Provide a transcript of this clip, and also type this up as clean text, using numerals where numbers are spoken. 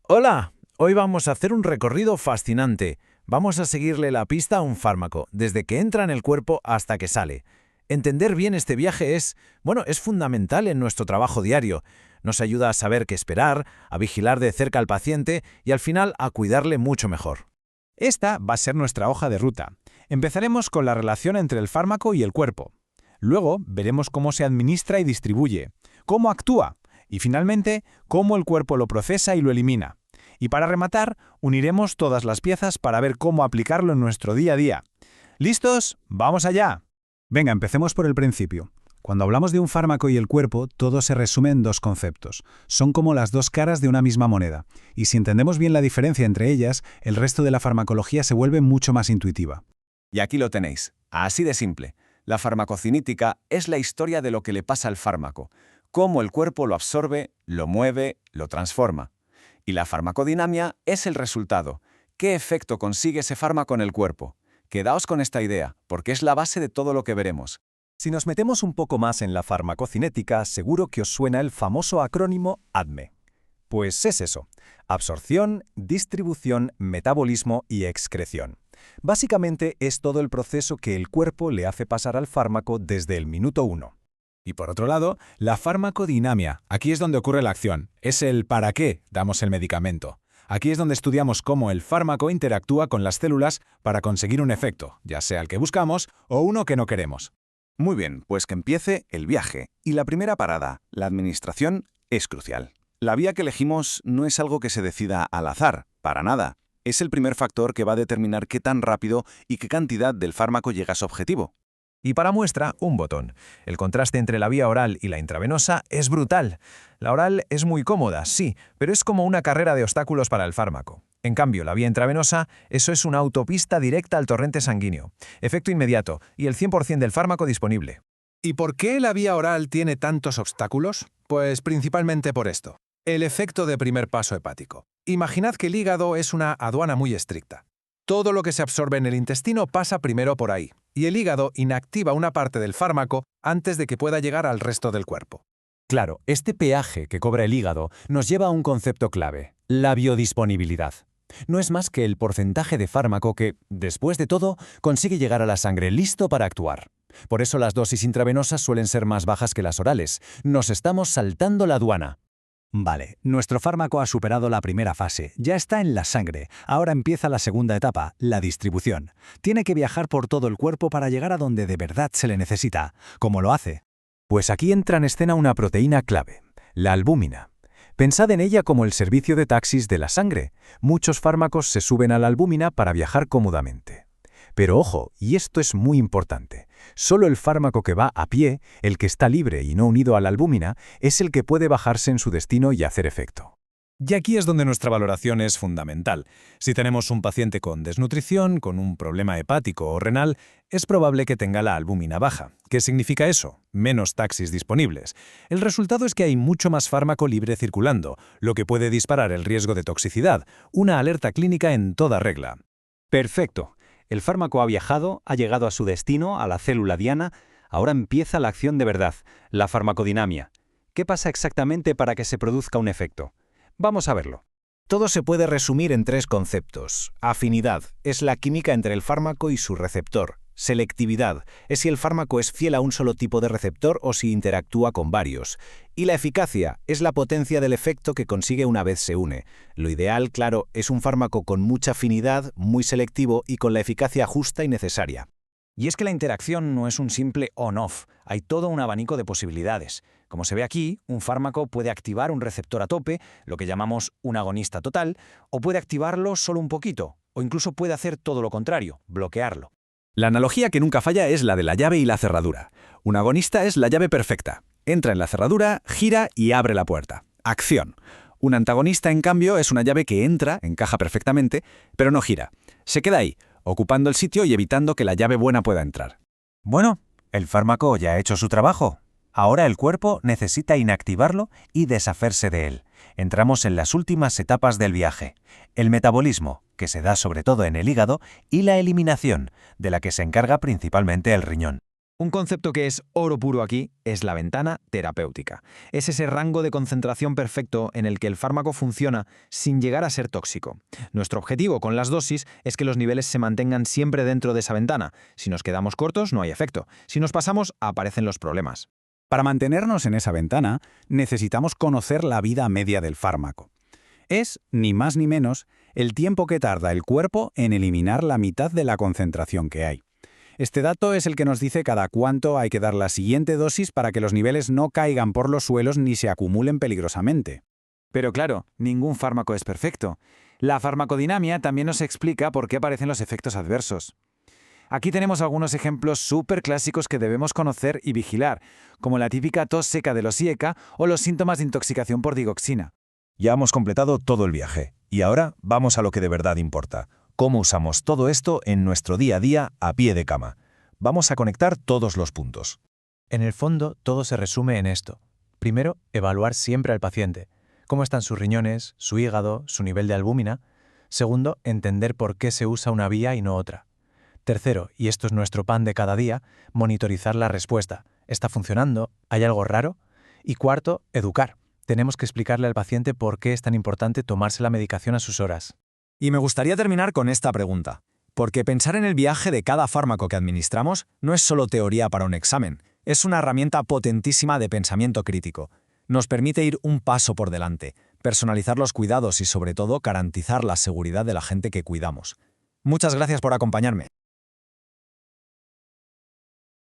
Hola, hoy vamos a hacer un recorrido fascinante. Vamos a seguirle la pista a un fármaco, desde que entra en el cuerpo hasta que sale. Entender bien este viaje es fundamental en nuestro trabajo diario. Nos ayuda a saber qué esperar, a vigilar de cerca al paciente y al final a cuidarle mucho mejor. Esta va a ser nuestra hoja de ruta. Empezaremos con la relación entre el fármaco y el cuerpo. Luego veremos cómo se administra y distribuye, cómo actúa y finalmente cómo el cuerpo lo procesa y lo elimina. Y para rematar, uniremos todas las piezas para ver cómo aplicarlo en nuestro día a día. ¿Listos? ¡Vamos allá! Venga, empecemos por el principio. Cuando hablamos de un fármaco y el cuerpo, todo se resume en dos conceptos. Son como las dos caras de una misma moneda. Y si entendemos bien la diferencia entre ellas, el resto de la farmacología se vuelve mucho más intuitiva. Y aquí lo tenéis, así de simple. La farmacocinética es la historia de lo que le pasa al fármaco, cómo el cuerpo lo absorbe, lo mueve, lo transforma. Y la farmacodinamia es el resultado. ¿Qué efecto consigue ese fármaco en el cuerpo? Quedaos con esta idea, porque es la base de todo lo que veremos. Si nos metemos un poco más en la farmacocinética, seguro que os suena el famoso acrónimo ADME. Pues es eso: absorción, distribución, metabolismo y excreción. Básicamente es todo el proceso que el cuerpo le hace pasar al fármaco desde el minuto 1. Y por otro lado, la farmacodinamia. Aquí es donde ocurre la acción. Es el para qué damos el medicamento. Aquí es donde estudiamos cómo el fármaco interactúa con las células para conseguir un efecto, ya sea el que buscamos o uno que no queremos. Muy bien, pues que empiece el viaje. Y la primera parada, la administración, es crucial. La vía que elegimos no es algo que se decida al azar, para nada. Es el primer factor que va a determinar qué tan rápido y qué cantidad del fármaco llega a su objetivo. Y para muestra, un botón. El contraste entre la vía oral y la intravenosa es brutal. La oral es muy cómoda, sí, pero es como una carrera de obstáculos para el fármaco. En cambio, la vía intravenosa, eso es una autopista directa al torrente sanguíneo. Efecto inmediato y el 100% del fármaco disponible. ¿Y por qué la vía oral tiene tantos obstáculos? Pues principalmente por esto. El efecto de primer paso hepático. Imaginad que el hígado es una aduana muy estricta. Todo lo que se absorbe en el intestino pasa primero por ahí, y el hígado inactiva una parte del fármaco antes de que pueda llegar al resto del cuerpo. Claro, este peaje que cobra el hígado nos lleva a un concepto clave: la biodisponibilidad. No es más que el porcentaje de fármaco que, después de todo, consigue llegar a la sangre listo para actuar. Por eso las dosis intravenosas suelen ser más bajas que las orales. Nos estamos saltando la aduana. Vale, nuestro fármaco ha superado la primera fase, ya está en la sangre. Ahora empieza la segunda etapa, la distribución. Tiene que viajar por todo el cuerpo para llegar a donde de verdad se le necesita. ¿Cómo lo hace? Pues aquí entra en escena una proteína clave, la albúmina. Pensad en ella como el servicio de taxis de la sangre. Muchos fármacos se suben a la albúmina para viajar cómodamente. Pero ojo, y esto es muy importante, solo el fármaco que va a pie, el que está libre y no unido a la albúmina, es el que puede bajarse en su destino y hacer efecto. Y aquí es donde nuestra valoración es fundamental. Si tenemos un paciente con desnutrición, con un problema hepático o renal, es probable que tenga la albúmina baja. ¿Qué significa eso? Menos taxis disponibles. El resultado es que hay mucho más fármaco libre circulando, lo que puede disparar el riesgo de toxicidad, una alerta clínica en toda regla. Perfecto. El fármaco ha viajado, ha llegado a su destino, a la célula diana. Ahora empieza la acción de verdad, la farmacodinamia. ¿Qué pasa exactamente para que se produzca un efecto? Vamos a verlo. Todo se puede resumir en tres conceptos. Afinidad es la química entre el fármaco y su receptor. Selectividad es si el fármaco es fiel a un solo tipo de receptor o si interactúa con varios. Y la eficacia es la potencia del efecto que consigue una vez se une. Lo ideal, claro, es un fármaco con mucha afinidad, muy selectivo y con la eficacia justa y necesaria. Y es que la interacción no es un simple on-off, hay todo un abanico de posibilidades. Como se ve aquí, un fármaco puede activar un receptor a tope, lo que llamamos un agonista total, o puede activarlo solo un poquito, o incluso puede hacer todo lo contrario, bloquearlo. La analogía que nunca falla es la de la llave y la cerradura. Un agonista es la llave perfecta. Entra en la cerradura, gira y abre la puerta. Acción. Un antagonista, en cambio, es una llave que entra, encaja perfectamente, pero no gira. Se queda ahí, ocupando el sitio y evitando que la llave buena pueda entrar. Bueno, el fármaco ya ha hecho su trabajo. Ahora el cuerpo necesita inactivarlo y deshacerse de él. Entramos en las últimas etapas del viaje: el metabolismo, que se da sobre todo en el hígado, y la eliminación, de la que se encarga principalmente el riñón. Un concepto que es oro puro aquí es la ventana terapéutica. Es ese rango de concentración perfecto en el que el fármaco funciona sin llegar a ser tóxico. Nuestro objetivo con las dosis es que los niveles se mantengan siempre dentro de esa ventana. Si nos quedamos cortos, no hay efecto. Si nos pasamos, aparecen los problemas. Para mantenernos en esa ventana, necesitamos conocer la vida media del fármaco. Es, ni más ni menos, el tiempo que tarda el cuerpo en eliminar la mitad de la concentración que hay. Este dato es el que nos dice cada cuánto hay que dar la siguiente dosis para que los niveles no caigan por los suelos ni se acumulen peligrosamente. Pero claro, ningún fármaco es perfecto. La farmacodinamia también nos explica por qué aparecen los efectos adversos. Aquí tenemos algunos ejemplos súper clásicos que debemos conocer y vigilar, como la típica tos seca de los IECA o los síntomas de intoxicación por digoxina. Ya hemos completado todo el viaje, y ahora vamos a lo que de verdad importa. ¿Cómo usamos todo esto en nuestro día a día a pie de cama? Vamos a conectar todos los puntos. En el fondo, todo se resume en esto. Primero, evaluar siempre al paciente. Cómo están sus riñones, su hígado, su nivel de albúmina. Segundo, entender por qué se usa una vía y no otra. Tercero, y esto es nuestro pan de cada día, monitorizar la respuesta. ¿Está funcionando? ¿Hay algo raro? Y cuarto, educar. Tenemos que explicarle al paciente por qué es tan importante tomarse la medicación a sus horas. Y me gustaría terminar con esta pregunta, porque pensar en el viaje de cada fármaco que administramos no es solo teoría para un examen, es una herramienta potentísima de pensamiento crítico. Nos permite ir un paso por delante, personalizar los cuidados y sobre todo garantizar la seguridad de la gente que cuidamos. Muchas gracias por acompañarme.